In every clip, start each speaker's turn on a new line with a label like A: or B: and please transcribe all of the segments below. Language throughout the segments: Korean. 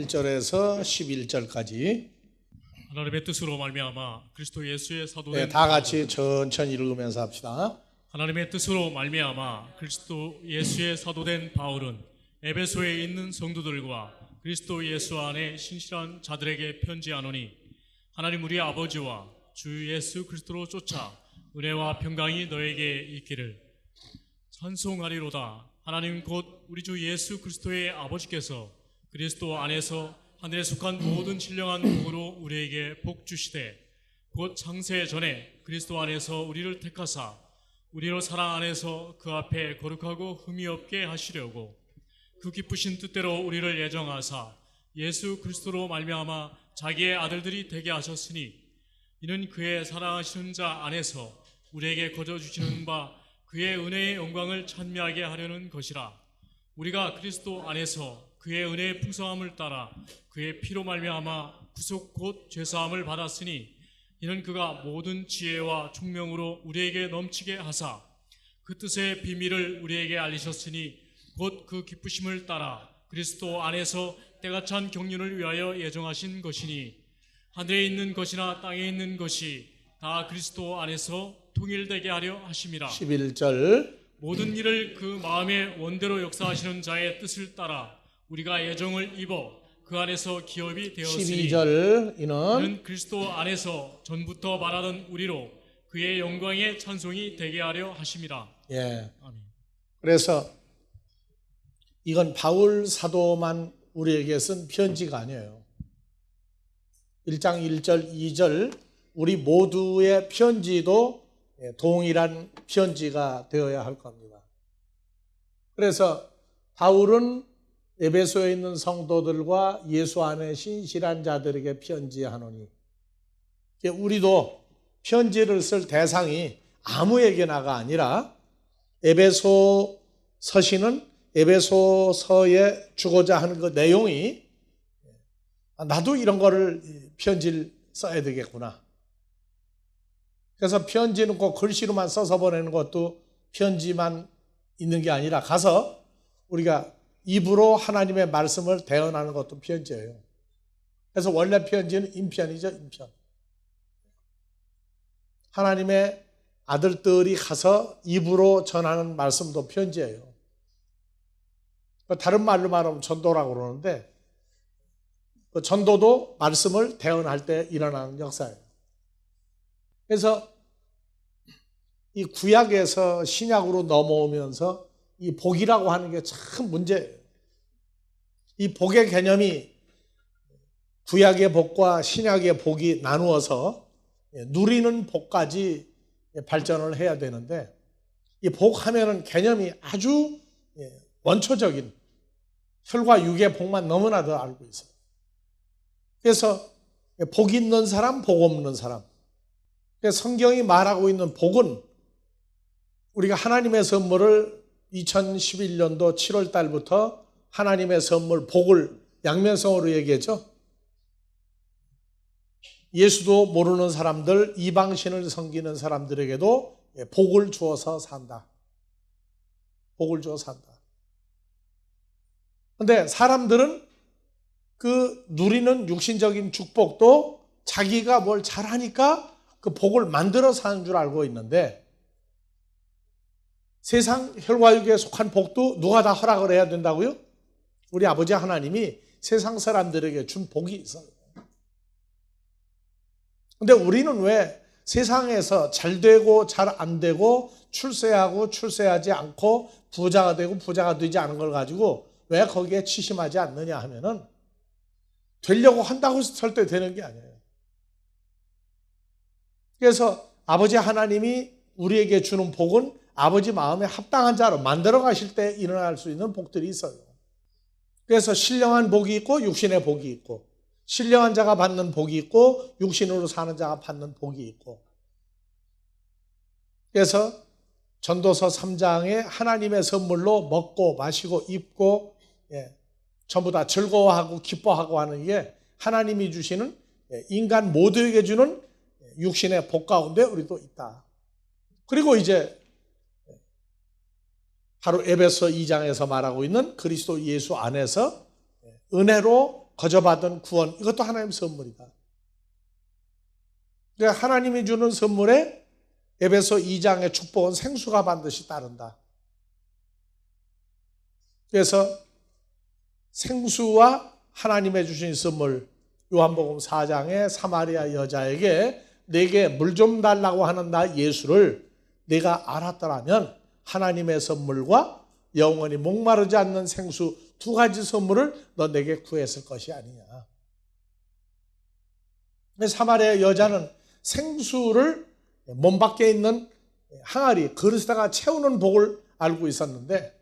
A: 1절에서 11절까지
B: 하나님의 뜻으로 말미암아 그리스도 예수의 사도된
A: 다 같이 천천히 읽으면서 합시다.
B: 하나님의 뜻으로 말미암아 그리스도 예수의 사도된 바울은 에베소에 있는 성도들과 그리스도 예수 안에 신실한 자들에게 편지하노니 하나님 우리 아버지와 주 예수 그리스도로 쫓아 은혜와 평강이 너에게 있기를. 찬송하리로다. 하나님 곧 우리 주 예수 그리스도의 아버지께서 그리스도 안에서 하늘에 속한 모든 신령한 복으로 우리에게 복 주시되 곧 창세 전에 그리스도 안에서 우리를 택하사 우리로 사랑 안에서 그 앞에 거룩하고 흠이 없게 하시려고 그 기쁘신 뜻대로 우리를 예정하사 예수 그리스도로 말미암아 자기의 아들들이 되게 하셨으니 이는 그의 사랑하시는 자 안에서 우리에게 거저 주시는 바 그의 은혜의 영광을 찬미하게 하려는 것이라. 우리가 그리스도 안에서 그의 은혜의 풍성함을 따라 그의 피로 말미암아 구속 곧 죄사함을 받았으니 이는 그가 모든 지혜와 총명으로 우리에게 넘치게 하사 그 뜻의 비밀을 우리에게 알리셨으니 곧 그 기쁘심을 따라 그리스도 안에서 때가 찬 경륜을 위하여 예정하신 것이니 하늘에 있는 것이나 땅에 있는 것이 다 그리스도 안에서 통일되게 하려 하심이라.
A: 11절
B: 모든 일을 그 마음의 원대로 역사하시는 자의 뜻을 따라 우리가 예정을 입어 그 안에서 기업이 되었으니
A: 12절
B: 이는 그리스도 안에서 전부터 말하던 우리로 그의 영광의 찬송이 되게 하려 하심이라.
A: 예.
B: 아멘.
A: 그래서 이건 바울 사도만 우리에게 쓴 편지가 아니에요. 1장 1절 2절 우리 모두의 편지도 동일한 편지가 되어야 할 겁니다. 그래서 바울은 에베소에 있는 성도들과 예수 안에 신실한 자들에게 편지하노니, 우리도 편지를 쓸 대상이 아무에게나가 아니라 에베소 서신은 에베소서에 주고자 하는 그 내용이 나도 이런 거를 편지를 써야 되겠구나. 그래서 편지는 꼭 글씨로만 써서 보내는 것도 편지만 있는 게 아니라 가서 우리가 입으로 하나님의 말씀을 대언하는 것도 편지예요. 그래서 원래 편지는 인편이죠, 인편. 하나님의 아들들이 가서 입으로 전하는 말씀도 편지예요. 다른 말로 말하면 전도라고 그러는데 그 전도도 말씀을 대언할 때 일어나는 역사예요. 그래서 이 구약에서 신약으로 넘어오면서 이 복이라고 하는 게 참 문제예요. 이 복의 개념이 구약의 복과 신약의 복이 나누어서 누리는 복까지 발전을 해야 되는데, 이 복하면은 개념이 아주 원초적인 혈과 육의 복만 너무나도 알고 있어요. 그래서 복 있는 사람, 복 없는 사람. 성경이 말하고 있는 복은 우리가 하나님의 선물을 2011년도 7월 달부터 하나님의 선물 복을 양면성으로 얘기했죠. 예수도 모르는 사람들, 이방신을 섬기는 사람들에게도 복을 주어서 산다. 복을 주어 산다. 그런데 사람들은 그 누리는 육신적인 축복도 자기가 뭘 잘하니까 그 복을 만들어 사는 줄 알고 있는데, 세상 혈과육에 속한 복도 누가 다 허락을 해야 된다고요? 우리 아버지 하나님이 세상 사람들에게 준 복이 있어요. 근데 우리는 왜 세상에서 잘 되고 잘 안 되고 출세하고 출세하지 않고 부자가 되고 부자가 되지 않은 걸 가지고 왜 거기에 치심하지 않느냐 하면은 되려고 한다고 해서 절대 되는 게 아니에요. 그래서 아버지 하나님이 우리에게 주는 복은 아버지 마음에 합당한 자로 만들어 가실 때 일어날 수 있는 복들이 있어요. 그래서 신령한 복이 있고 육신의 복이 있고, 신령한 자가 받는 복이 있고 육신으로 사는 자가 받는 복이 있고, 그래서 전도서 3장에 하나님의 선물로 먹고 마시고 입고 전부 다 즐거워하고 기뻐하고 하는 게 하나님이 주시는 인간 모두에게 주는 육신의 복 가운데 우리도 있다. 그리고 이제 바로 에베소 2장에서 말하고 있는 그리스도 예수 안에서 은혜로 거저 받은 구원, 이것도 하나님 선물이다. 그러니까 하나님이 주는 선물에 에베소 2장의 축복은 생수가 반드시 따른다. 그래서 생수와 하나님의 주신 선물, 요한복음 4장의 사마리아 여자에게 내게 물 좀 달라고 하는 나 예수를 내가 알았더라면 하나님의 선물과 영원히 목마르지 않는 생수 두 가지 선물을 너 내게 구했을 것이 아니냐. 사마리아 여자는 생수를 몸 밖에 있는 항아리 그릇에다가 채우는 복을 알고 있었는데,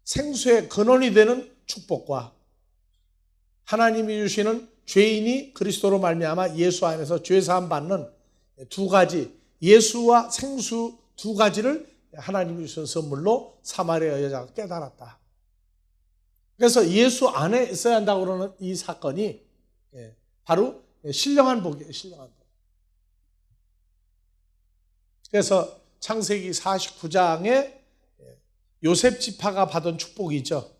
A: 생수의 근원이 되는 축복과 하나님이 주시는 죄인이 그리스도로 말미암아 예수 안에서 죄사함 받는 두 가지, 예수와 생수 두 가지를 하나님이 주신 선물로 사마리아 여자가 깨달았다. 그래서 예수 안에 있어야 한다고 그러는 이 사건이 바로 신령한 복이에요. 신령한 복. 그래서 창세기 49장에 요셉 지파가 받은 축복이죠.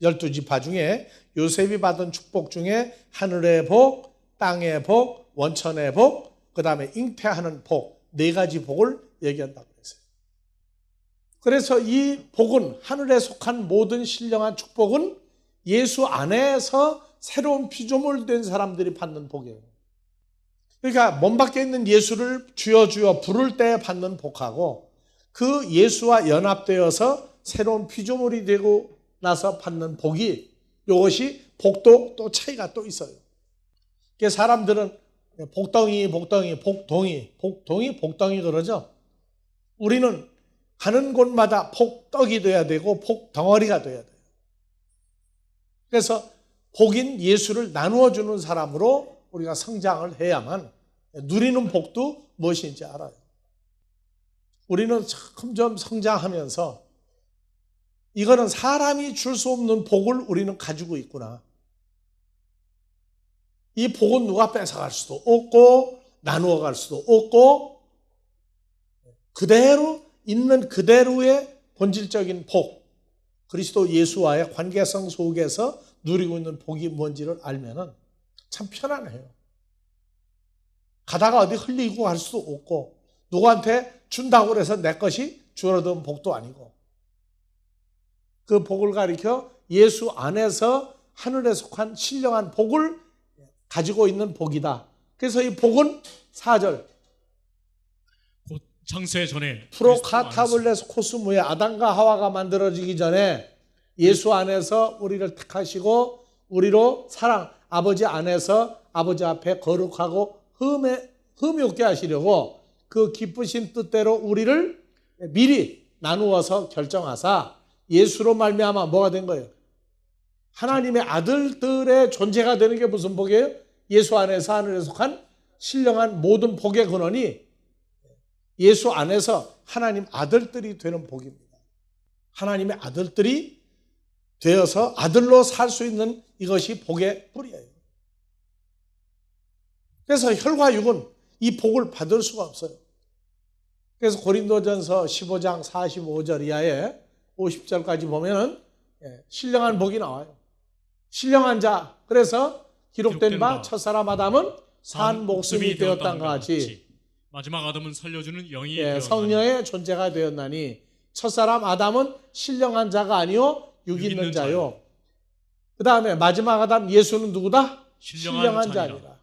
A: 12지파 중에 요셉이 받은 축복 중에 하늘의 복, 땅의 복, 원천의 복, 그 다음에 잉태하는 복, 네 가지 복을 얘기한다고 했어요. 그래서 이 복은, 하늘에 속한 모든 신령한 축복은 예수 안에서 새로운 피조물 된 사람들이 받는 복이에요. 그러니까 몸 밖에 있는 예수를 주여 주여 부를 때 받는 복하고, 그 예수와 연합되어서 새로운 피조물이 되고 나서 받는 복이, 이것이 복도 또 차이가 또 있어요. 그래서 사람들은 복덩이 그러죠. 우리는 가는 곳마다 복떡이 돼야 되고 복덩어리가 돼야 돼요. 그래서 복인 예수를 나누어 주는 사람으로 우리가 성장을 해야만 누리는 복도 무엇인지 알아요. 우리는 점점 성장하면서 이거는 사람이 줄 수 없는 복을 우리는 가지고 있구나. 이 복은 누가 뺏어갈 수도 없고 나누어 갈 수도 없고, 그대로 있는 그대로의 본질적인 복, 그리스도 예수와의 관계성 속에서 누리고 있는 복이 뭔지를 알면은 참 편안해요. 가다가 어디 흘리고 갈 수도 없고, 누구한테 준다고 해서 내 것이 줄어든 복도 아니고, 그 복을 가리켜 예수 안에서 하늘에 속한 신령한 복을 가지고 있는 복이다. 그래서 이 복은 4절
B: 곧 창세 전에
A: 프로카타블레스 코스모의 아담과 하와가 만들어지기 전에 예수 안에서 우리를 택하시고 우리로 사랑, 아버지 안에서 아버지 앞에 거룩하고 흠이 없게 하시려고 그 기쁘신 뜻대로 우리를 미리 나누어서 결정하사 예수로 말미암아 뭐가 된 거예요? 하나님의 아들들의 존재가 되는 게 무슨 복이에요? 예수 안에서 하늘에 속한 신령한 모든 복의 근원이 예수 안에서 하나님 아들들이 되는 복입니다. 하나님의 아들들이 되어서 아들로 살 수 있는 이것이 복의 뿌리예요. 그래서 혈과 육은 이 복을 받을 수가 없어요. 그래서 고린도전서 15장 45절 이하에 50절까지 보면은 신령한 복이 나와요. 신령한 자, 그래서 기록된 바 첫사람 아담은 산 목숨이 되었다는 것 같이
B: 마지막 아담은 살려주는 영이 되었나니
A: 성령의 존재가 되었나니 첫사람 아담은 신령한 자가 아니요 육 있는 자요. 그 다음에 마지막 아담 예수는 누구다? 신령한 자니라.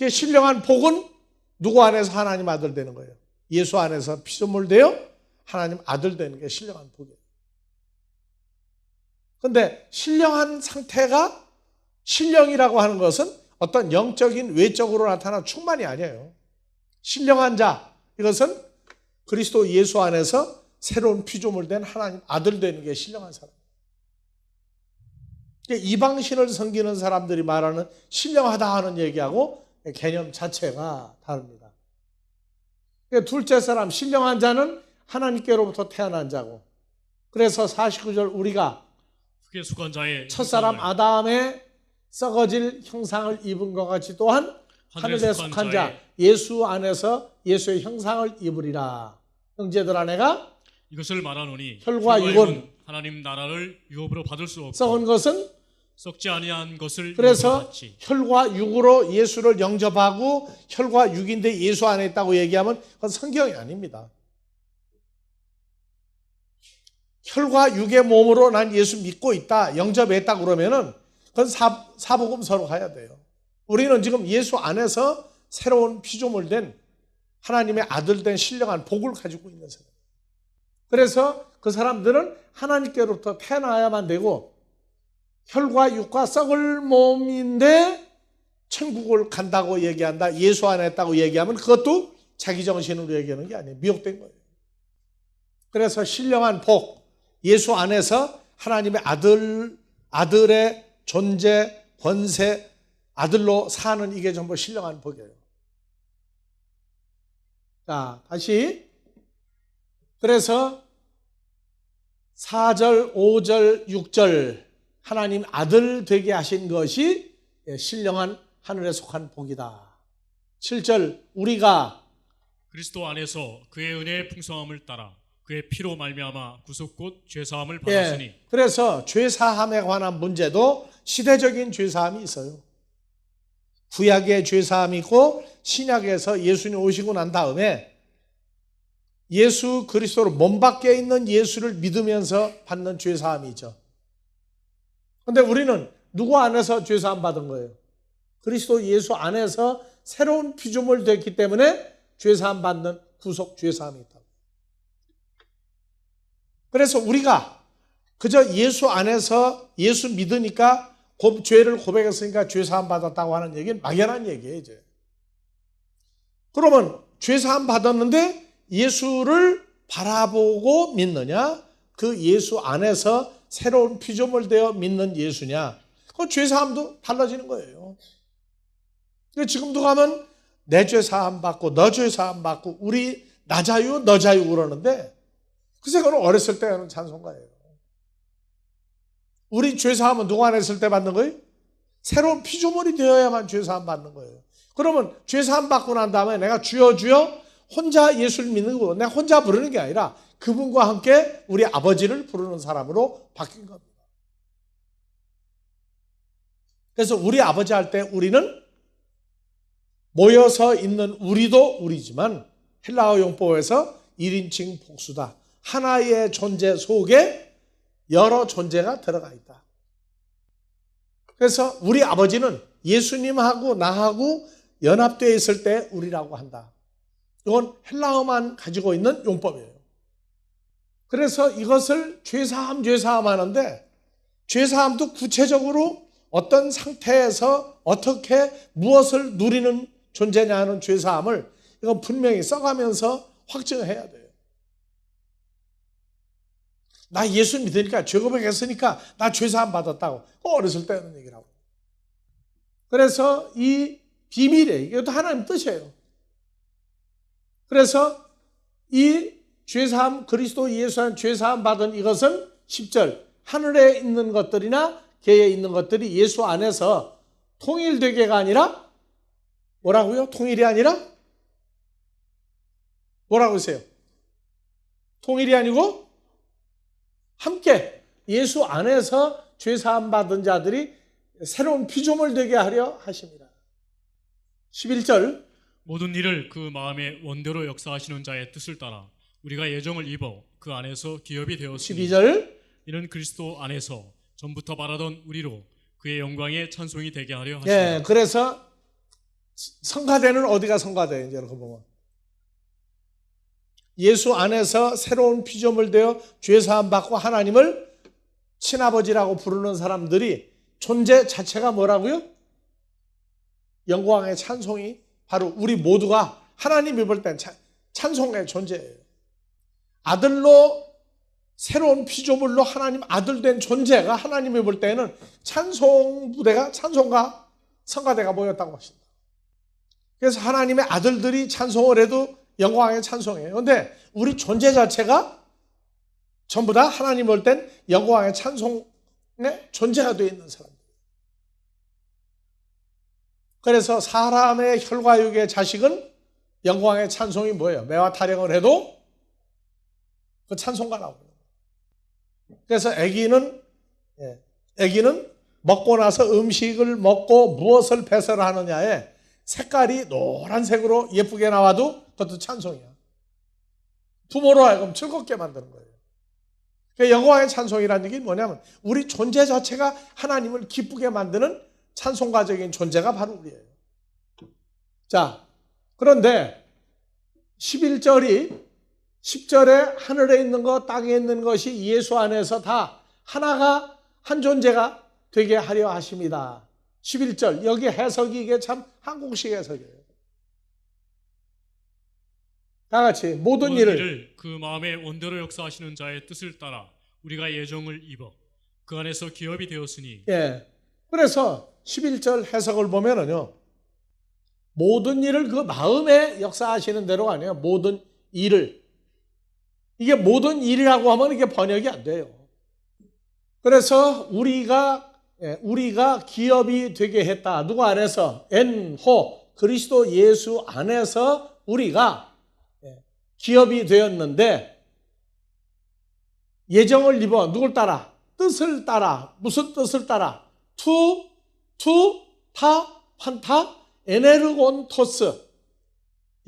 A: 신령한 복은 누구 안에서 하나님 아들 되는 거예요? 예수 안에서 피조물 되어 하나님 아들 되는 게 신령한 복이에요. 그런데 신령한 상태가, 신령이라고 하는 것은 어떤 영적인 외적으로 나타나는 충만이 아니에요. 신령한 자, 이것은 그리스도 예수 안에서 새로운 피조물 된 하나님 아들 되는 게 신령한 사람. 이방신을 섬기는 사람들이 말하는 신령하다 하는 얘기하고 개념 자체가 다릅니다. 둘째 사람, 신령한 자는 하나님께로부터 태어난 자고, 그래서 49절 우리가
B: 흑에 속한 자의
A: 첫사람 아담의 썩어질 형상을 입은 것 같이 또한 하늘에 속한 자 예수 안에서 예수의 형상을 입으리라. 형제들 아내가
B: 이것을 말하노니
A: 혈과 육은
B: 하나님 나라를 유업으로 받을 수 없고
A: 썩은 것은
B: 썩지 아니한 것을
A: 그래서
B: 받지.
A: 혈과 육으로 예수를 영접하고 혈과 육인데 예수 안에 있다고 얘기하면 그건 성경이 아닙니다. 혈과 육의 몸으로 난 예수 믿고 있다, 영접했다 그러면은 그건 사복음서로 가야 돼요. 우리는 지금 예수 안에서 새로운 피조물 된 하나님의 아들 된 신령한 복을 가지고 있는 사람. 그래서 그 사람들은 하나님께로부터 태어나야만 되고 혈과 육과 썩을 몸인데 천국을 간다고 얘기한다, 예수 안에 있다고 얘기하면 그것도 자기 정신으로 얘기하는 게 아니에요. 미혹된 거예요. 그래서 신령한 복, 예수 안에서 하나님의 아들의 존재, 권세, 아들로 사는 이게 전부 신령한 복이에요. 자, 다시. 그래서 4절, 5절, 6절 하나님 아들 되게 하신 것이 신령한 하늘에 속한 복이다. 7절 우리가
B: 그리스도 안에서 그의 은혜의 풍성함을 따라 그의 피로 말미암아 구속 곧 죄사함을 받았으니.
A: 그래서 죄사함에 관한 문제도 시대적인 죄사함이 있어요. 구약의 죄사함이 있고 신약에서 예수님 오시고 난 다음에 예수 그리스도로 몸 밖에 있는 예수를 믿으면서 받는 죄사함이 있죠. 그런데 우리는 누구 안에서 죄사함 받은 거예요? 그리스도 예수 안에서 새로운 피조물 됐기 때문에 죄사함 받는 구속 죄사함이 있다. 그래서 우리가 그저 예수 안에서 예수 믿으니까 죄를 고백했으니까 죄사함 받았다고 하는 얘기는 막연한 얘기예요, 이제. 그러면 죄사함 받았는데 예수를 바라보고 믿느냐? 그 예수 안에서 새로운 피조물 되어 믿는 예수냐? 그 죄사함도 달라지는 거예요. 지금도 가면 내 죄사함 받고 너 죄사함 받고 우리 나 자유 너 자유 그러는데 글쎄 그건 어렸을 때 하는 찬송가예요. 우리 죄사함은 누구 안에 있을 때 받는 거예요? 새로운 피조물이 되어야만 죄사함 받는 거예요. 그러면 죄사함 받고 난 다음에 내가 주여 주여 혼자 예수를 믿는 거고 내가 혼자 부르는 게 아니라 그분과 함께 우리 아버지를 부르는 사람으로 바뀐 겁니다. 그래서 우리 아버지 할 때 우리는 모여서 있는 우리도 우리지만 헬라어 용법에서 1인칭 복수다. 하나의 존재 속에 여러 존재가 들어가 있다. 그래서 우리 아버지는 예수님하고 나하고 연합되어 있을 때 우리라고 한다. 이건 헬라어만 가지고 있는 용법이에요. 그래서 이것을 죄사함 하는데 죄사함도 구체적으로 어떤 상태에서 어떻게 무엇을 누리는 존재냐 하는 죄사함을 이건 분명히 써가면서 확증해야 돼요. 나 예수 믿으니까 죄 고백했으니까 나 죄사함 받았다고 어렸을 때 하는 얘기라고. 그래서 이 비밀이에요. 이것도 하나님 뜻이에요. 그래서 이 죄사함 그리스도 예수한 죄사함 받은 이것은 10절 하늘에 있는 것들이나 개에 있는 것들이 예수 안에서 통일되게가 아니라 뭐라고요? 통일이 아니라 뭐라고 하세요? 통일이 아니고 함께 예수 안에서 죄사함 받은 자들이 새로운 피조물 되게 하려 하십니다. 11절
B: 모든 일을 그 마음의 원대로 역사하시는 자의 뜻을 따라 우리가 예정을 입어 그 안에서 기업이 되었으니
A: 12절
B: 이는 그리스도 안에서 전부터 바라던 우리로 그의 영광의 찬송이 되게 하려 하십니다.
A: 예, 그래서 성가대는 어디가 성가대예요? 이제 이렇게 보면 예수 안에서 새로운 피조물 되어 죄사함 받고 하나님을 친아버지라고 부르는 사람들이 존재 자체가 뭐라고요? 영광의 찬송이 바로 우리 모두가 하나님이 볼 땐 찬송의 존재예요. 아들로 새로운 피조물로 하나님 아들 된 존재가 하나님이 볼 때는 찬송 부대가 찬송가 성가대가 모였다고 하십니다. 그래서 하나님의 아들들이 찬송을 해도 영광의 찬송이에요. 그런데 우리 존재 자체가 전부 다 하나님 볼 땐 영광의 찬송의 존재가 되어 있는 사람. 그래서 사람의 혈과 육의 자식은 영광의 찬송이 뭐예요? 매와 타령을 해도 그 찬송가 나오고요. 그래서 아기는 먹고 나서 음식을 먹고 무엇을 배설하느냐에 색깔이 노란색으로 예쁘게 나와도 그것도 찬송이야. 부모로 하여금 즐겁게 만드는 거예요. 여호와의 찬송이라는 얘기는 뭐냐면 우리 존재 자체가 하나님을 기쁘게 만드는 찬송가적인 존재가 바로 우리예요. 자, 그런데 11절이 10절에 하늘에 있는 것, 땅에 있는 것이 예수 안에서 다 하나가 한 존재가 되게 하려 하십니다. 11절, 여기 해석이 이게 참 한국식 해석이에요. 다 같이 모든 일을
B: 그 마음의 원대로 역사하시는 자의 뜻을 따라 우리가 예정을 입어 그 안에서 기업이 되었으니.
A: 예. 그래서 11절 해석을 보면은요. 모든 일을 그 마음에 역사하시는 대로 아니에요. 모든 일을. 이게 모든 일이라고 하면 이게 번역이 안 돼요. 그래서 우리가 기업이 되게 했다. 누구 안에서? 엔호 그리스도 예수 안에서 우리가 기업이 되었는데 예정을 입어 누굴 따라? 뜻을 따라. 무슨 뜻을 따라? 타, 판타, 에네르곤토스.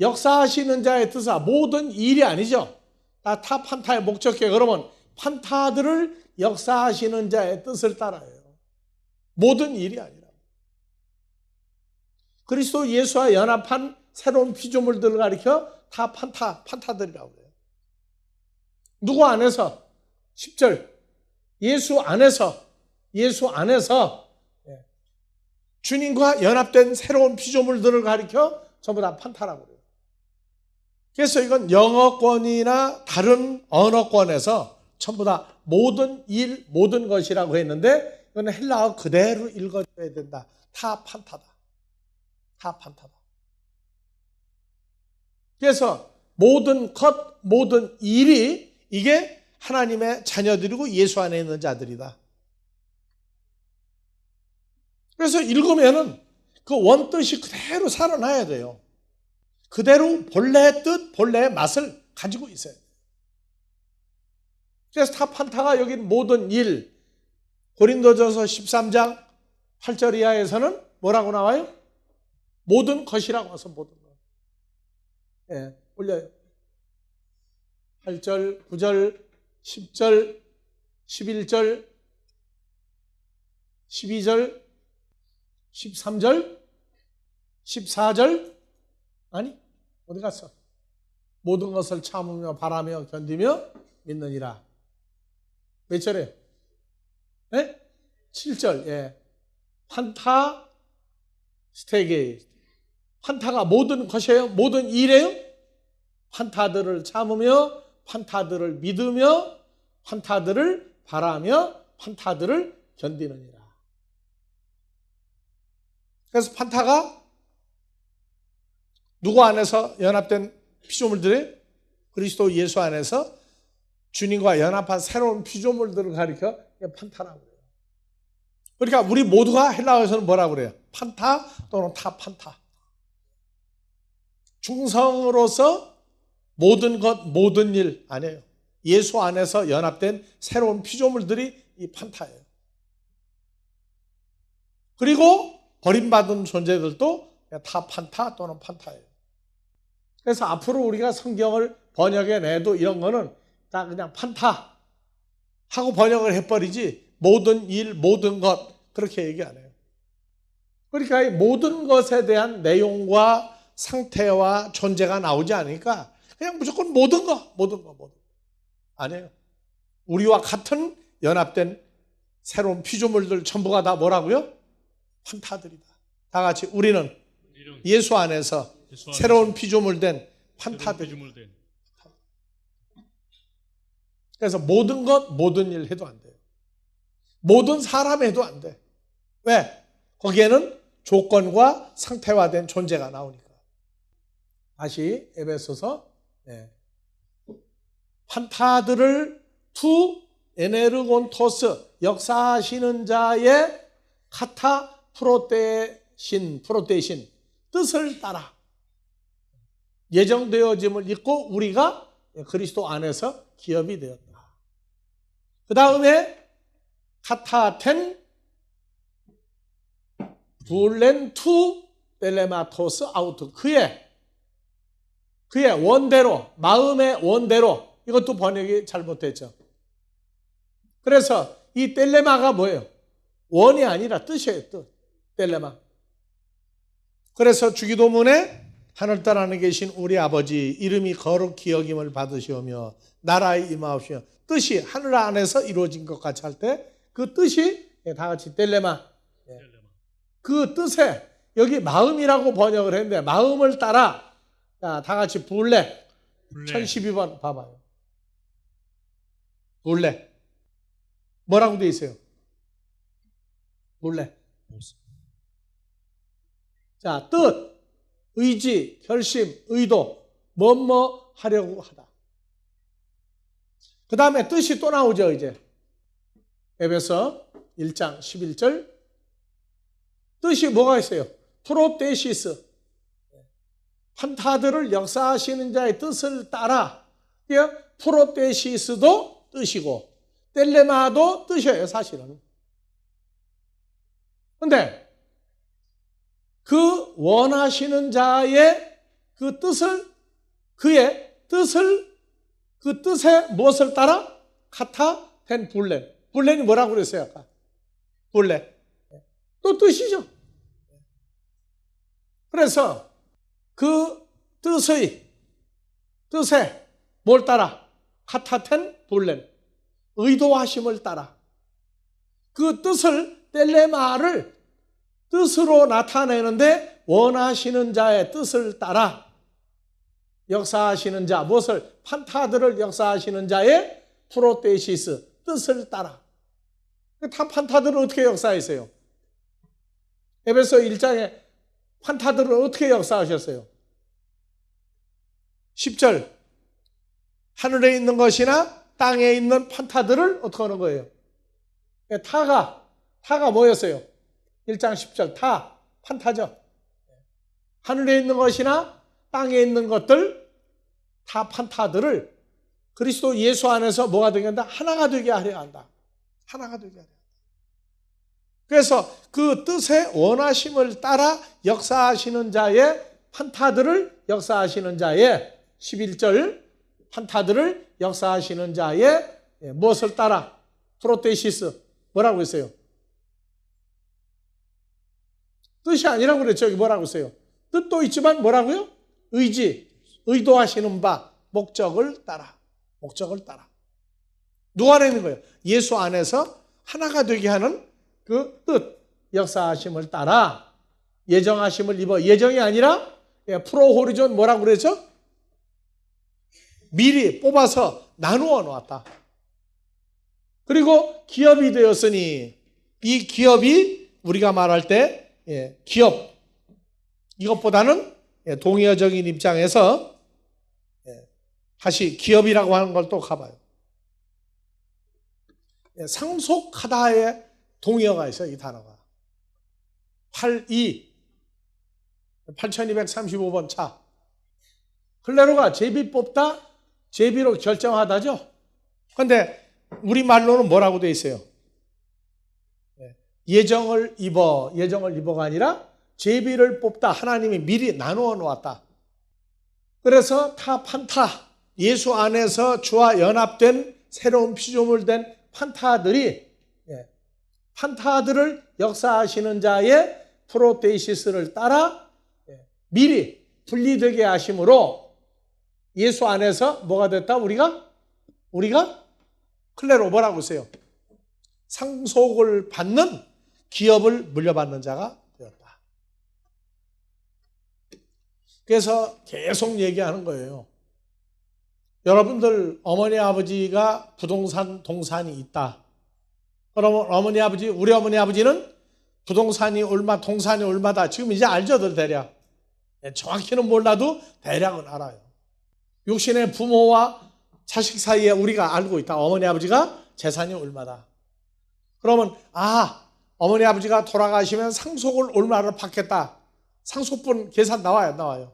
A: 역사하시는 자의 뜻아. 모든 일이 아니죠. 타, 판타의 목적해. 그러면 판타들을 역사하시는 자의 뜻을 따라요. 모든 일이 아니라. 그리스도 예수와 연합한 새로운 피조물들을 가리켜 다 판타들이라고 해요. 누구 안에서? 10절. 예수 안에서 주님과 연합된 새로운 피조물들을 가리켜 전부 다 판타라고 해요. 그래서 이건 영어권이나 다른 언어권에서 전부 다 모든 일, 모든 것이라고 했는데 이건 헬라어 그대로 읽어줘야 된다. 타 판타다. 그래서 모든 것, 모든 일이 이게 하나님의 자녀들이고 예수 안에 있는 자들이다. 그래서 읽으면은 그 원뜻이 그대로 살아나야 돼요. 그대로 본래의 뜻, 본래의 맛을 가지고 있어요. 그래서 타판타가 여기 모든 일, 고린도전서 13장 8절 이하에서는 뭐라고 나와요? 모든 것이라고 해서 모든 것. 예, 올려요. 8절, 9절, 10절, 11절, 12절, 13절, 14절, 아니, 어디 갔어? 모든 것을 참으며 바라며 견디며 믿느니라. 몇 절에? 네? 7절, 예. 판타, 스테게. 판타가 모든 것이에요? 모든 일이에요? 판타들을 참으며, 판타들을 믿으며, 판타들을 바라며, 판타들을 견디느니라. 그래서 판타가 누구 안에서 연합된 피조물들이 그리스도 예수 안에서 주님과 연합한 새로운 피조물들을 가리켜 판타라고 해요. 그러니까 우리 모두가 헬라어에서는 뭐라고 그래요? 판타 또는 타판타. 중성으로서 모든 것, 모든 일 아니에요. 예수 안에서 연합된 새로운 피조물들이 이 판타예요. 그리고 버림받은 존재들도 타판타 또는 판타예요. 그래서 앞으로 우리가 성경을 번역해 내도 이런 거는 다 그냥 판타 하고 번역을 해버리지 모든 일, 모든 것 그렇게 얘기 안 해요. 그러니까 이 모든 것에 대한 내용과 상태와 존재가 나오지 않으니까 그냥 무조건 모든 것. 아니에요. 우리와 같은 연합된 새로운 피조물들 전부가 다 뭐라고요? 판타들이다. 다 같이 우리는 예수 안에서 새로운 피조물 된 판타들이다. 그래서 모든 것, 모든 일 해도 안 돼요. 모든 사람 해도 안 돼. 왜? 거기에는 조건과 상태화된 존재가 나오니까. 다시 에베소서 판타들을 에네르곤토스 역사하시는 자의 카타 프로테신 뜻을 따라 예정되어짐을 잊고 우리가 그리스도 안에서 기업이 되었다. 그 다음에 카타텐 불렌 투 텔레마토스 아우토. 그의 원대로, 마음의 원대로. 이것도 번역이 잘못됐죠. 그래서 이 텔레마가 뭐예요? 원이 아니라 뜻이에요. 뜻. 텔레마. 그래서 주기도문에 하늘땅 안에 계신 우리 아버지 이름이 거룩히 여김을 받으시오며 나라에 임하옵시며 뜻이 하늘 안에서 이루어진 것 같이 할 때 그 뜻이 다 같이 텔레마. 그 뜻에 여기 마음이라고 번역을 했는데 마음을 따라 자, 다 같이 불레. 1012번 봐봐요. 불레. 뭐라고 돼 있어요? 불레. 자, 뜻, 의지, 결심, 의도, 뭐뭐 하려고 하다. 그 다음에 뜻이 또 나오죠, 이제. 에베소 1장 11절. 뜻이 뭐가 있어요? 프로테시스. 판타들을 역사하시는 자의 뜻을 따라. 프로테시스도 뜻이고, 텔레마도 뜻이에요, 사실은. 근데, 그 원하시는 자의 그 뜻을, 그의 뜻을, 그 뜻에 무엇을 따라? 카타 텐 불렌. 불렌이 뭐라고 그랬어요, 아까? 불렌. 또 뜻이죠. 그래서 그 뜻에 뭘 따라? 카타 텐 불렌. 의도하심을 따라. 그 뜻을, 텔레마를 뜻으로 나타내는데 원하시는 자의 뜻을 따라 역사하시는 자, 무엇을? 판타들을 역사하시는 자의 프로테시스, 뜻을 따라. 다 판타들은 어떻게 역사했어요? 에베소 1장에 판타들은 어떻게 역사하셨어요? 10절. 하늘에 있는 것이나 땅에 있는 판타들을 어떻게 하는 거예요? 타가 뭐였어요? 1장 10절 타, 판타죠. 하늘에 있는 것이나 땅에 있는 것들, 다 판타들을 그리스도 예수 안에서 뭐가 되게 한다? 하나가 되게 하려 한다. 하나가 되게 하려 한다. 그래서 그 뜻의 원하심을 따라 역사하시는 자의 판타들을 역사하시는 자의 11절 판타들을 역사하시는 자의 무엇을 따라? 프로테시스. 뭐라고 했어요? 뜻이 아니라고 그랬죠. 여기 뭐라고 했어요? 뜻도 있지만 뭐라고요? 의지, 의도하시는 바, 목적을 따라. 목적을 따라. 누가 내는 거예요? 예수 안에서 하나가 되게 하는 그 뜻, 역사하심을 따라 예정하심을 입어. 예정이 아니라 프로호리존 뭐라고 그랬죠? 미리 뽑아서 나누어 놓았다. 그리고 기업이 되었으니 이 기업이 우리가 말할 때 기업, 이것보다는 동의어적인 입장에서 다시 기업이라고 하는 걸 또 가봐요. 상속하다의 동의어가 있어요, 이 단어가. 8235번 차. 클레로가 제비 뽑다, 제비로 결정하다죠. 그런데 우리말로는 뭐라고 돼 있어요? 예정을 입어가 아니라 제비를 뽑다. 하나님이 미리 나누어 놓았다. 그래서 판타, 예수 안에서 주와 연합된 새로운 피조물 된 판타들을 역사하시는 자의 프로테시스를 따라 미리 분리되게 하심으로 예수 안에서 뭐가 됐다? 우리가 클레로 뭐라고 했어요? 상속을 받는 기업을 물려받는 자가 되었다. 그래서 계속 얘기하는 거예요. 여러분들 어머니 아버지가 부동산 동산이 있다. 그러면 우리 어머니 아버지는 부동산이 얼마, 동산이 얼마다. 지금 이제 알죠, 대략. 정확히는 몰라도 대략은 알아요. 육신의 부모와 자식 사이에 우리가 알고 있다. 어머니 아버지가 재산이 얼마다. 그러면 어머니 아버지가 돌아가시면 상속을 얼마를 받겠다. 상속분 계산 나와요.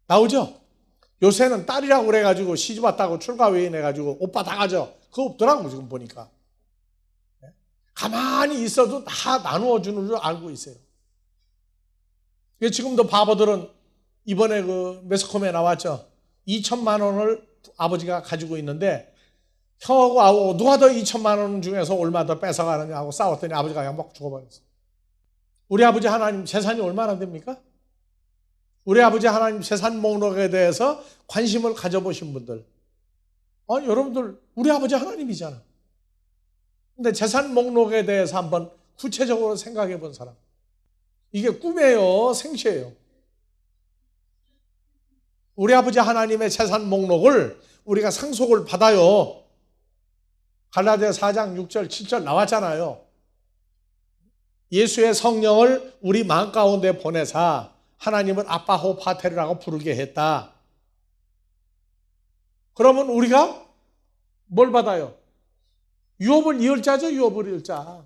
A: 나오죠? 요새는 딸이라고 그래가지고 시집 왔다고 출가회의 해가지고 오빠 다 가져. 그거 없더라고 지금 보니까. 가만히 있어도 다 나누어 주는 줄 알고 있어요. 지금도 바보들은 이번에 그 매스컴에 나왔죠. 2천만 원을 아버지가 가지고 있는데 형하고 누가 더 2천만 원 중에서 얼마 더 뺏어가느냐 하고 싸웠더니 아버지가 그냥 먹고 죽어버렸어. 우리 아버지 하나님 재산이 얼마나 됩니까? 우리 아버지 하나님 재산 목록에 대해서 관심을 가져보신 분들, 여러분들 우리 아버지 하나님이잖아. 근데 재산 목록에 대해서 한번 구체적으로 생각해 본 사람, 이게 꿈이에요, 생시예요? 우리 아버지 하나님의 재산 목록을 우리가 상속을 받아요. 갈라디아 4장 6절 7절 나왔잖아요. 예수의 성령을 우리 마음 가운데 보내사 하나님을 아빠호 파테르라고 부르게 했다. 그러면 우리가 뭘 받아요? 유업을 이을자죠. 유업을 이을자.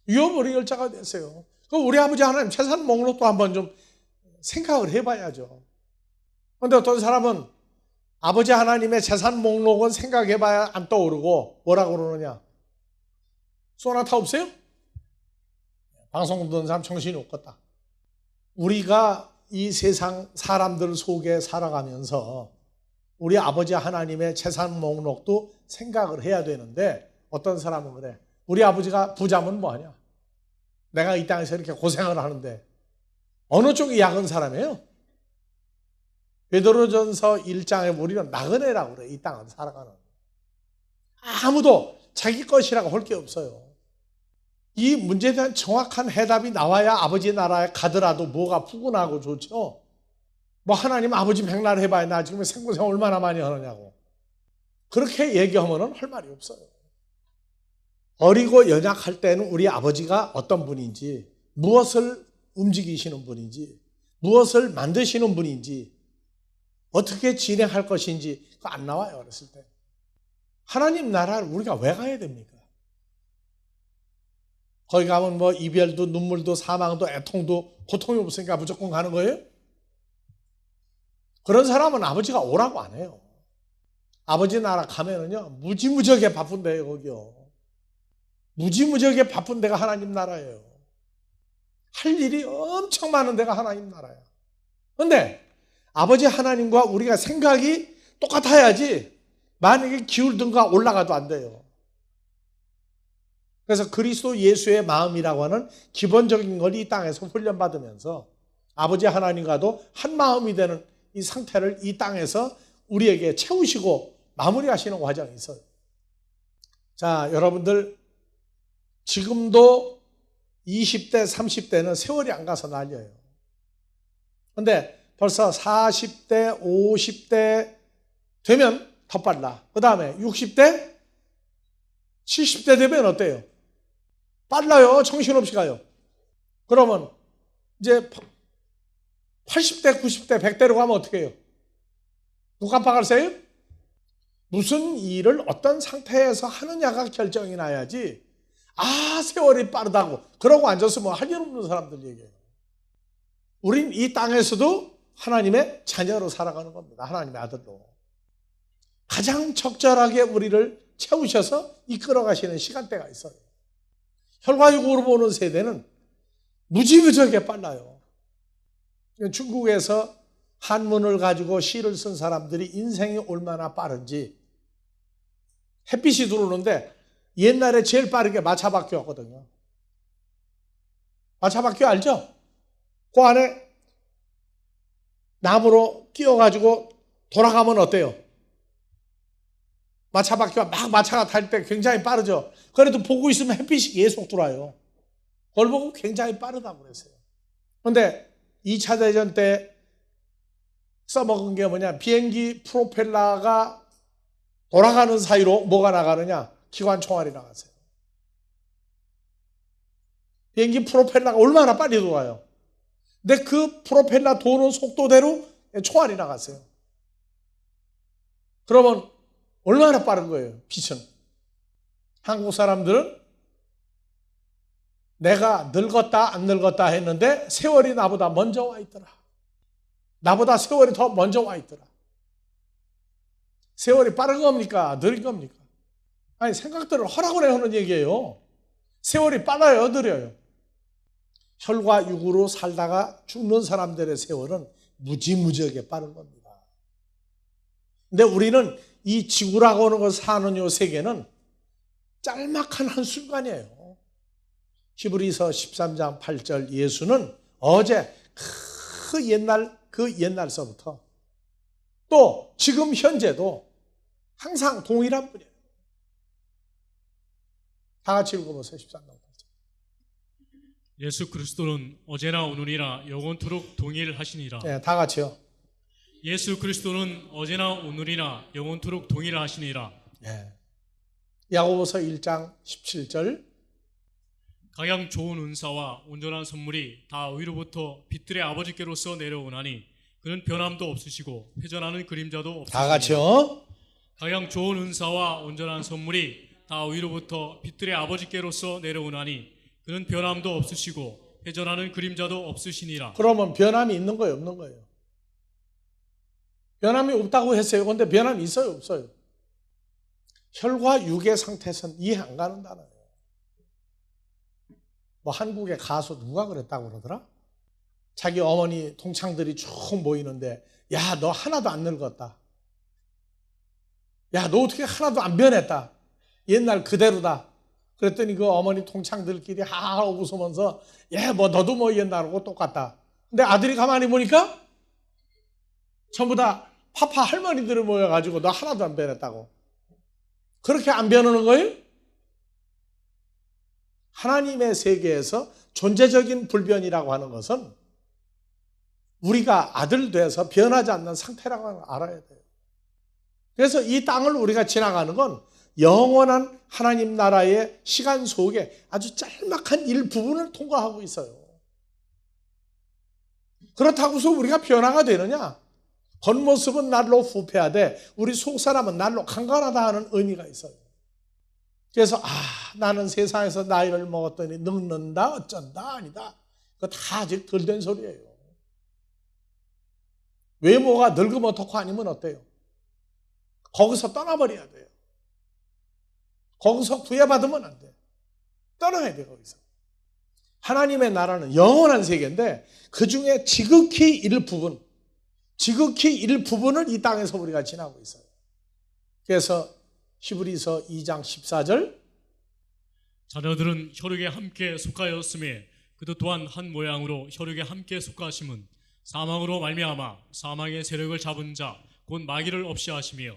A: 유업을 이을자가 됐어요. 그럼 우리 아버지 하나님 재산 목록도 한번 좀 생각을 해봐야죠. 그런데 어떤 사람은 아버지 하나님의 재산 목록은 생각해봐야 안 떠오르고 뭐라고 그러느냐? 소나타 없어요? 방송 듣는 사람 정신이 없겠다. 우리가 이 세상 사람들 속에 살아가면서 우리 아버지 하나님의 재산 목록도 생각을 해야 되는데 어떤 사람은 그래. 우리 아버지가 부자면 뭐하냐? 내가 이 땅에서 이렇게 고생을 하는데 어느 쪽이 약은 사람이에요? 베드로전서 1장에 우리는 나그네라고 그래. 이 땅을 살아가는. 아무도 자기 것이라고 할 게 없어요. 이 문제에 대한 정확한 해답이 나와야 아버지 나라에 가더라도 뭐가 푸근하고 좋죠. 뭐 하나님 아버지 백날 해봐야 나 지금 생고생 얼마나 많이 하느냐고. 그렇게 얘기하면 할 말이 없어요. 어리고 연약할 때는 우리 아버지가 어떤 분인지, 무엇을 움직이시는 분인지, 무엇을 만드시는 분인지, 어떻게 진행할 것인지 그거 안 나와요. 어렸을 때. 하나님 나라를 우리가 왜 가야 됩니까? 거기 가면 뭐 이별도 눈물도 사망도 애통도 고통이 없으니까 무조건 가는 거예요? 그런 사람은 아버지가 오라고 안 해요. 아버지 나라 가면은요 무지무지하게 바쁜데요. 거기요. 무지무지하게 바쁜 데가 하나님 나라예요. 할 일이 엄청 많은 데가 하나님 나라예요. 그런데 아버지 하나님과 우리가 생각이 똑같아야지 만약에 기울든가 올라가도 안 돼요. 그래서 그리스도 예수의 마음이라고 하는 기본적인 걸 이 땅에서 훈련받으면서 아버지 하나님과도 한 마음이 되는 이 상태를 이 땅에서 우리에게 채우시고 마무리하시는 과정이 있어요. 자, 여러분들 지금도 20대, 30대는 세월이 안 가서 난리예요. 그런데 벌써 40대, 50대 되면 더 빨라. 그 다음에 60대, 70대 되면 어때요? 빨라요. 정신없이 가요. 그러면 이제 80대, 90대, 100대로 가면 어떻게 해요? 누가 깜빡을 새요? 무슨 일을 어떤 상태에서 하느냐가 결정이 나야지 세월이 빠르다고 그러고 앉았으면 할 일 없는 사람들 얘기해요. 우린 이 땅에서도 하나님의 자녀로 살아가는 겁니다. 하나님의 아들로. 가장 적절하게 우리를 채우셔서 이끌어 가시는 시간대가 있어요. 혈과육으로 보는 세대는 무지무지하게 빨라요. 중국에서 한문을 가지고 시를 쓴 사람들이 인생이 얼마나 빠른지 햇빛이 들어오는데 옛날에 제일 빠르게 마차바퀴였거든요. 마차바퀴 알죠? 그 안에 나무로 끼워가지고 돌아가면 어때요? 마차바퀴가 막 마차가 탈 때 굉장히 빠르죠. 그래도 보고 있으면 햇빛이 계속 들어와요. 그걸 보고 굉장히 빠르다고 그랬어요. 그런데 2차 대전 때 써먹은 게 뭐냐? 비행기 프로펠러가 돌아가는 사이로 뭐가 나가느냐? 기관 총알이 나갔어요. 비행기 프로펠러가 얼마나 빨리 돌아요. 근데 그 프로펠러 도는 속도대로 총알이 나갔어요. 그러면 얼마나 빠른 거예요, 빛은. 한국 사람들은 내가 늙었다 안 늙었다 했는데 세월이 나보다 먼저 와 있더라. 나보다 세월이 더 먼저 와 있더라. 세월이 빠른 겁니까? 느린 겁니까? 아니, 생각들을 하라고 하는 얘기예요. 세월이 빨라요, 느려요? 혈과 육으로 살다가 죽는 사람들의 세월은 무지무지하게 빠른 겁니다. 근데 우리는 이 지구라고 하는 걸 사는 요 세계는 짤막한 한순간이에요. 히브리서 13장 8절 예수는 어제 그 옛날서부터 또 지금 현재도 항상 동일한 분이에요. 다 같이 읽어보세요. 13장 8절.
B: 예수 그리스도는 어제나 오늘이나 영원토록 동일하시니라.
A: 네, 다 같이요.
B: 예수 그리스도는 어제나 오늘이나 영원토록 동일하시니라.
A: 네. 야고보서 1장 17절.
B: 가장 좋은 은사와 온전한 선물이 다 위로부터 빛들의 아버지께로서 내려오나니 그는 변함도 없으시고 회전하는 그림자도 없으시니
A: 다 같이요.
B: 가장 좋은 은사와 온전한 선물이 다 위로부터 빛들의 아버지께로서 내려오나니 그는 변함도 없으시고 회전하는 그림자도 없으시니라.
A: 그러면 변함이 있는 거예요, 없는 거예요? 변함이 없다고 했어요. 그런데 변함이 있어요, 없어요? 혈과 육의 상태에서는 이해 안 가는 단어예요. 뭐 한국의 가수 누가 그랬다고 그러더라? 자기 어머니 동창들이 쭉 모이는데 야, 너 하나도 안 늙었다. 야, 너 어떻게 하나도 안 변했다. 옛날 그대로다. 그랬더니 그 어머니 동창들끼리 하하 웃으면서 뭐 너도 뭐 옛날하고 똑같다. 근데 아들이 가만히 보니까 전부 다 파파 할머니들이 모여가지고 너 하나도 안 변했다고. 그렇게 안 변하는 거예요? 하나님의 세계에서 존재적인 불변이라고 하는 것은 우리가 아들 돼서 변하지 않는 상태라고 알아야 돼요. 그래서 이 땅을 우리가 지나가는 건 영원한 하나님 나라의 시간 속에 아주 짤막한 일부분을 통과하고 있어요. 그렇다고 해서 우리가 변화가 되느냐? 겉모습은 날로 후패하되 우리 속사람은 날로 강건하다 하는 의미가 있어요. 그래서 나는 세상에서 나이를 먹었더니 늙는다 어쩐다 아니다. 그거 다 아직 덜 된 소리예요. 외모가 늙으면 어떻고 아니면 어때요? 거기서 떠나버려야 돼요. 거기서 구애받으면 안 돼. 떠나야 돼 거기서. 하나님의 나라는 영원한 세계인데 그 중에 지극히 일부분을 이 땅에서 우리가 지나고 있어요. 그래서 히브리서 2장 14절
B: 자녀들은 혈육에 함께 속하였음에 그도 또한 한 모양으로 혈육에 함께 속하심은 사망으로 말미암아 사망의 세력을 잡은 자 곧 마귀를 없이 하시며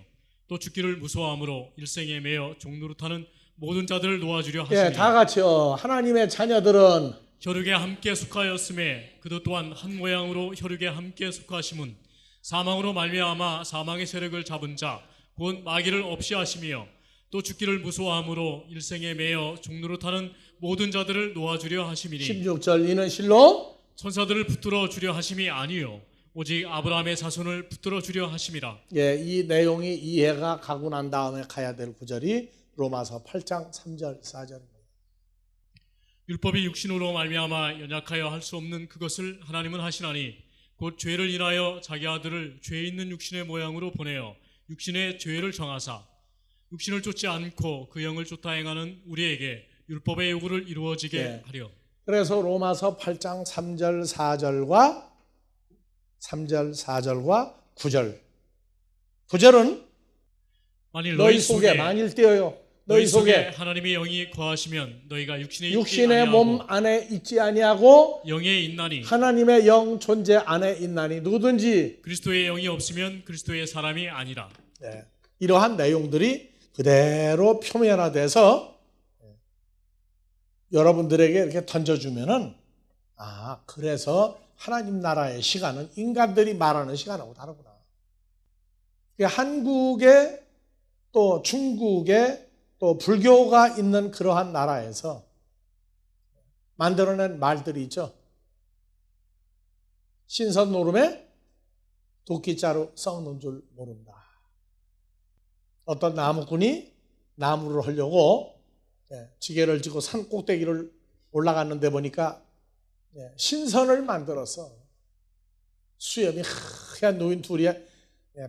B: 또 죽기를 무서워함으로 일생에 매여 종노릇하는 모든 자들을 놓아주려 하시니
A: 다 같이요. 하나님의 자녀들은
B: 혈육에 함께 속하였음에 그도 또한 한 모양으로 혈육에 함께 속하심은 사망으로 말미암아 사망의 세력을 잡은 자 곧 마귀를 없이 하시며 또 죽기를 무서워함으로 일생에 매여 종노릇하는 모든 자들을 놓아주려 하심이니
A: 16절 이는 실로
B: 천사들을 붙들어 주려 하심이 아니요 오직 아브라함의 자손을 붙들어 주려 하심이라.
A: 이 내용이 이해가 가고 난 다음에 가야 될 구절이 로마서 8장 3절 4절입니다.
B: 율법이 육신으로 말미암아 연약하여 할 수 없는 그것을 하나님은 하시나니 곧 죄를 인하여 자기 아들을 죄 있는 육신의 모양으로 보내어 육신의 죄를 정하사 육신을 쫓지 않고 그 영을 쫓아 행하는 우리에게 율법의 요구를 이루어지게 하려.
A: 그래서 로마서 8장 3절 4절과 9절. 9절은
B: 만일
A: 너희 속에 만일 띄어요. 너희 속에
B: 하나님의 영이 거하시면 너희가
A: 육신의 몸 안에 있지 아니하고
B: 영에 있나니
A: 하나님의 영 존재 안에 있나니 누구든지
B: 그리스도의 영이 없으면 그리스도의 사람이 아니라.
A: 이러한 내용들이 그대로 표면화돼서 여러분들에게 이렇게 던져주면은 그래서 하나님 나라의 시간은 인간들이 말하는 시간하고 다르구나. 한국에 또 중국에 또 불교가 있는 그러한 나라에서 만들어낸 말들이 있죠. 신선 노름에 도끼자루 썩는 줄 모른다. 어떤 나무꾼이 나무를 하려고 지게를 지고 산 꼭대기를 올라갔는데 보니까 신선을 만들어서 수염이 하얀 노인 둘이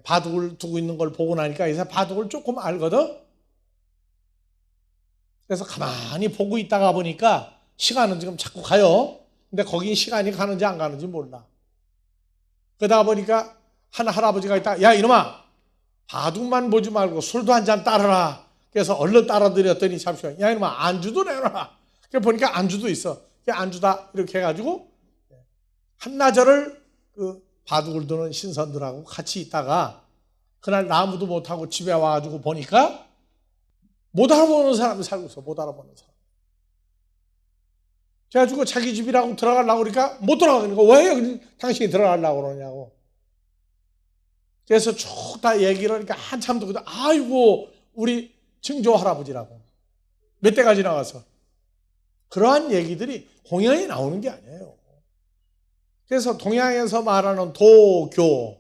A: 바둑을 두고 있는 걸 보고 나니까 이제 바둑을 조금 알거든. 그래서 가만히 보고 있다가 보니까 시간은 지금 자꾸 가요. 근데 거긴 시간이 가는지 안 가는지 몰라. 그러다 보니까 한 할아버지가 있다. 야, 이놈아, 바둑만 보지 말고 술도 한 잔 따라라. 그래서 얼른 따라드렸더니 잠시만, 야, 이놈아, 안주도 내놔라. 그래 보니까 안주도 있어. 안주다 이렇게 해가지고 한나절을 그 바둑을 두는 신선들하고 같이 있다가 그날 나무도 못하고 집에 와가지고 보니까 못 알아보는 사람이 살고 있어. 못 알아보는 사람. 그래가지고 자기 집이라고 들어가려고 그러니까 못 들어가니까 왜 당신이 들어가려고 그러냐고. 그래서 쭉 다 얘기를 하니까 한참 듣고 아이고 우리 증조 할아버지라고 몇 대가 지나가서 그러한 얘기들이 공연이 나오는 게 아니에요. 그래서 동양에서 말하는 도교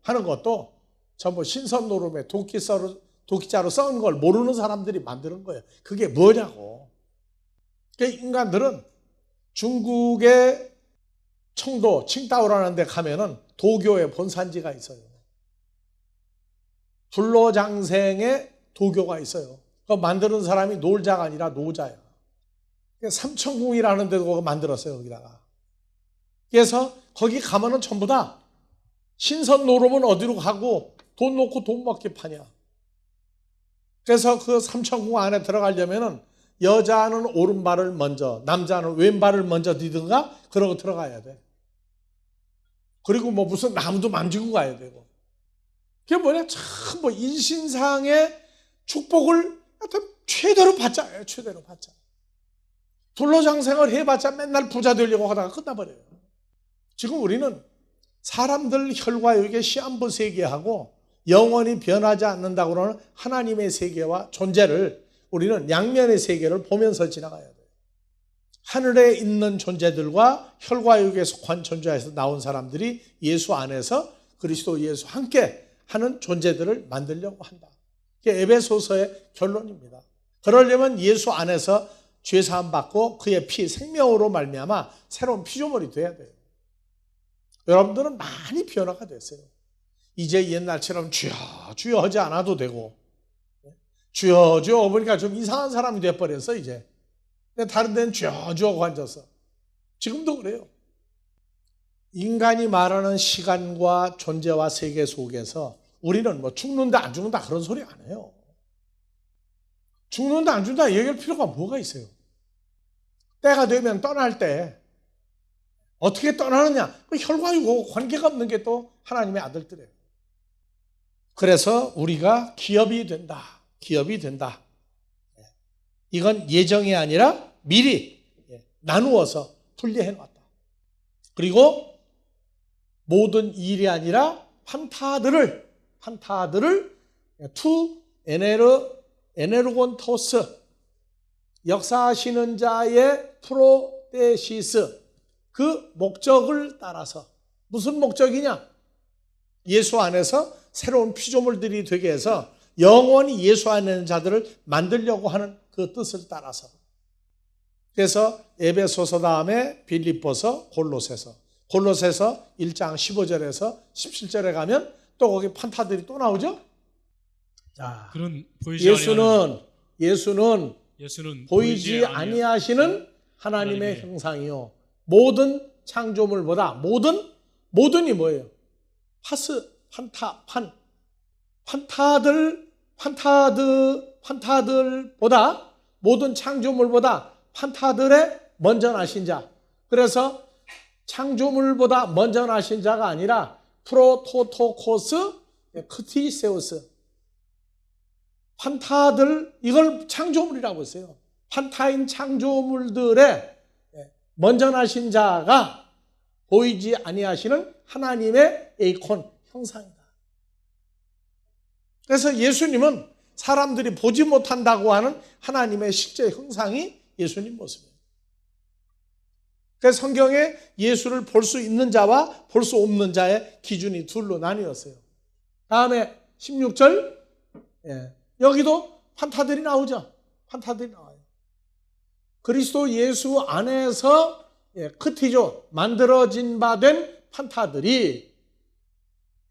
A: 하는 것도 전부 신선 노름에 도끼자로 써는 걸 모르는 사람들이 만드는 거예요. 그게 뭐냐고. 그러니까 인간들은 중국의 청도, 칭다오라는 데 가면은 도교의 본산지가 있어요. 불로장생의 도교가 있어요. 그거 만드는 사람이 놀자가 아니라 노자야. 삼천궁이라는 데도 만들었어요, 거기다가. 그래서 거기 가면은 전부 다 신선 노름은 어디로 가고 돈 놓고 돈 먹게 파냐. 그래서 그 삼천궁 안에 들어가려면은 여자는 오른발을 먼저, 남자는 왼발을 먼저 디든가 그러고 들어가야 돼. 그리고 뭐 무슨 나무도 만지고 가야 되고. 그게 뭐냐? 참 뭐 인신상의 축복을 하여튼 최대로 받자. 최대로 받자. 불로장생을 해봤자 맨날 부자 되려고 하다가 끝나버려요. 지금 우리는 사람들 혈과육의 시한부 세계하고 영원히 변하지 않는다고 하는 하나님의 세계와 존재를 우리는 양면의 세계를 보면서 지나가야 돼요. 하늘에 있는 존재들과 혈과육에 속한 존재에서 나온 사람들이 예수 안에서 그리스도 예수 함께 하는 존재들을 만들려고 한다. 그게 에베소서의 결론입니다. 그러려면 예수 안에서 죄사함 받고 그의 피 생명으로 말미암아 새로운 피조물이 돼야 돼요. 여러분들은 많이 변화가 됐어요. 이제 옛날처럼 주여 주여 하지 않아도 되고 주여 주여 보니까 좀 이상한 사람이 돼버렸어 이제. 근데 다른 데는 주여 주여 하고 앉아서. 지금도 그래요. 인간이 말하는 시간과 존재와 세계 속에서 우리는 뭐 죽는다 안 죽는다 그런 소리 안 해요. 죽는다 안 죽는다 얘기할 필요가 뭐가 있어요. 때가 되면 떠날 때 어떻게 떠나느냐. 그 혈과이고 관계가 없는 게 또 하나님의 아들들이에요. 그래서 우리가 기업이 된다. 기업이 된다. 이건 예정이 아니라 미리 나누어서 분리해 놨다. 그리고 모든 일이 아니라 판타들을 투 에네르곤토스 역사하시는 자의 프로데시스 그 목적을 따라서 무슨 목적이냐? 예수 안에서 새로운 피조물들이 되게 해서 영원히 예수 안에 있는 자들을 만들려고 하는 그 뜻을 따라서. 그래서 에베소서 다음에 빌립보서, 골로새서 1장 15절에서 17절에 가면 또 거기 판타들이 또 나오죠. 자,
B: 그런
A: 예수는 보이지 아니하시는 하나님의 형상이요 모든 창조물보다 모든이 뭐예요? 판타들보다 모든 창조물보다 판타들의 먼저 나신 자. 그래서 창조물보다 먼저 나신 자가 아니라 프로토토코스 크티세우스. 판타들 이걸 창조물이라고 했어요. 판타인 창조물들의 먼저 나신 자가 보이지 아니하시는 하나님의 에이콘 형상이다. 그래서 예수님은 사람들이 보지 못한다고 하는 하나님의 실제 형상이 예수님 모습이에요. 그래서 성경에 예수를 볼 수 있는 자와 볼 수 없는 자의 기준이 둘로 나뉘었어요. 다음에 16절 여기도 판타들이 나오죠. 판타들이 나와요. 그리스도 예수 안에서 크티조 만들어진 바 된 판타들이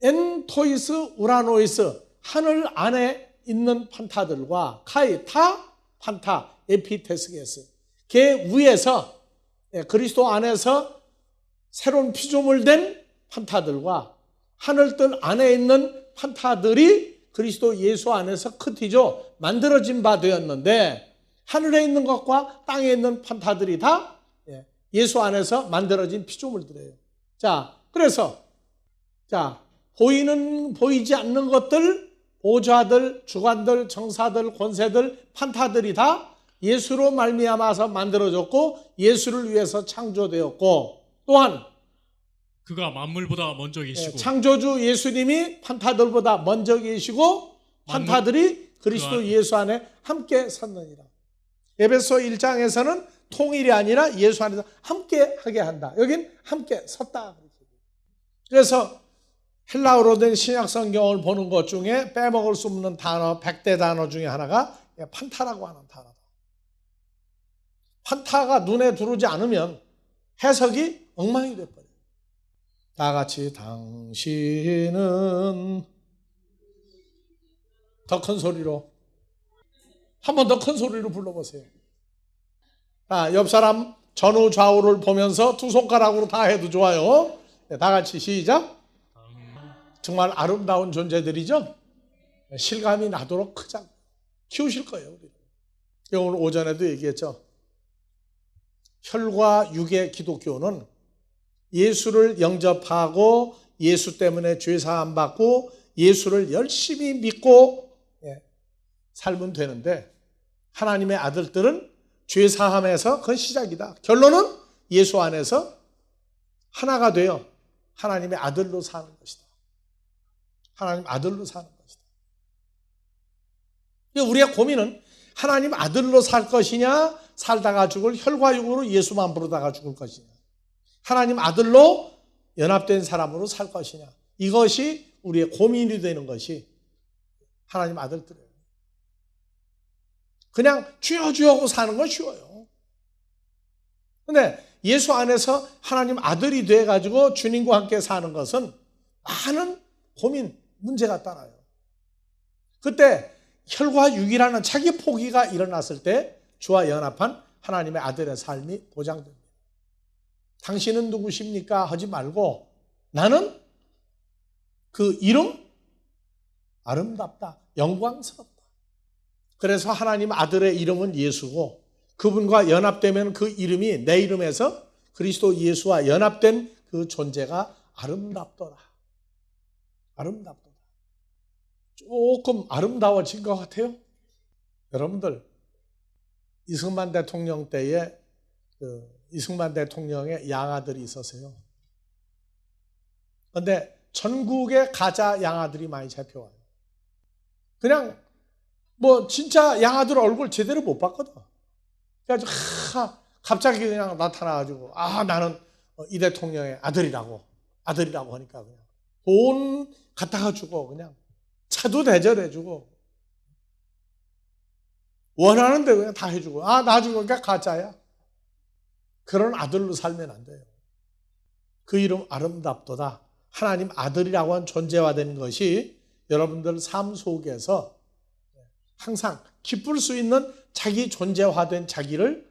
A: 엔토이스 우라노이스 하늘 안에 있는 판타들과 카이타 판타 에피테스게스 걔 위에서 그리스도 안에서 새로운 피조물 된 판타들과 하늘뜰 안에 있는 판타들이 그리스도 예수 안에서 크티죠. 만들어진 바 되었는데 하늘에 있는 것과 땅에 있는 판타들이 다 예수 안에서 만들어진 피조물들이에요. 자, 그래서 보이지 않는 것들, 보좌들, 주관들, 정사들, 권세들, 판타들이 다 예수로 말미암아서 만들어졌고 예수를 위해서 창조되었고, 또한
B: 그가 만물보다 먼저 계시고
A: 창조주 예수님이 판타들보다 먼저 계시고 판타들이 그리스도 예수 안에 함께 섰느니라. 에베소 1장에서는 통일이 아니라 예수 안에서 함께 하게 한다. 여긴 함께 섰다. 그래서 헬라어로 된 신약 성경을 보는 것 중에 빼먹을 수 없는 단어, 100대 단어 중에 하나가 판타라고 하는 단어다. 판타가 눈에 들어오지 않으면 해석이 엉망이 돼버려요. 다 같이 당신은 더 큰 소리로 한 번 더 큰 소리로 불러보세요. 옆 사람 전후 좌우를 보면서 두 손가락으로 다 해도 좋아요. 다 같이 시작. 정말 아름다운 존재들이죠. 실감이 나도록 크자 키우실 거예요. 오늘 오전에도 얘기했죠. 혈과 육의 기독교는 예수를 영접하고 예수 때문에 죄사함 받고 예수를 열심히 믿고 살면 되는데, 하나님의 아들들은 죄사함에서 그건 시작이다. 결론은 예수 안에서 하나가 되어 하나님의 아들로 사는 것이다. 하나님 아들로 사는 것이다. 우리의 고민은 하나님 아들로 살 것이냐, 살다가 죽을 혈과 육으로 예수만 부르다가 죽을 것이냐, 하나님 아들로 연합된 사람으로 살 것이냐, 이것이 우리의 고민이 되는 것이 하나님 아들들이에요. 그냥 주여 주여 하고 사는 건 쉬워요. 그런데 예수 안에서 하나님 아들이 돼가지고 주님과 함께 사는 것은 많은 고민, 문제가 따라요. 그때 혈과 육이라는 자기 포기가 일어났을 때 주와 연합한 하나님의 아들의 삶이 보장됩니다. 당신은 누구십니까? 하지 말고 나는 그 이름 아름답다, 영광스럽다. 그래서 하나님 아들의 이름은 예수고 그분과 연합되면 그 이름이 내 이름에서 그리스도 예수와 연합된 그 존재가 아름답더라. 아름답더라. 조금 아름다워진 것 같아요. 여러분들, 이승만 대통령 때에 이승만 대통령의 양아들이 있었어요. 그런데 전국에 가짜 양아들이 많이 잡혀와요. 그냥 진짜 양아들 얼굴 제대로 못 봤거든. 그래가지고 갑자기 그냥 나타나가지고 나는 이 대통령의 아들이라고 하니까 그냥 돈 갖다가 주고 그냥 차도 대절해주고 원하는 대로 그냥 다 해주고 나중에 그러니까 가짜야. 그런 아들로 살면 안 돼요. 그 이름 아름답도다. 하나님 아들이라고 한 존재화된 것이 여러분들 삶 속에서 항상 기쁠 수 있는 자기 존재화된 자기를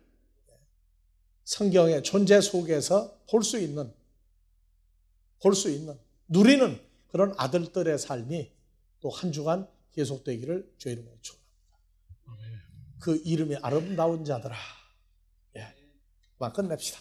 A: 성경의 존재 속에서 볼 수 있는 누리는 그런 아들들의 삶이 또 한 주간 계속되기를 주의 이름으로 축원합니다. 그 이름이 아름다운 자들아. 만 끝냅시다.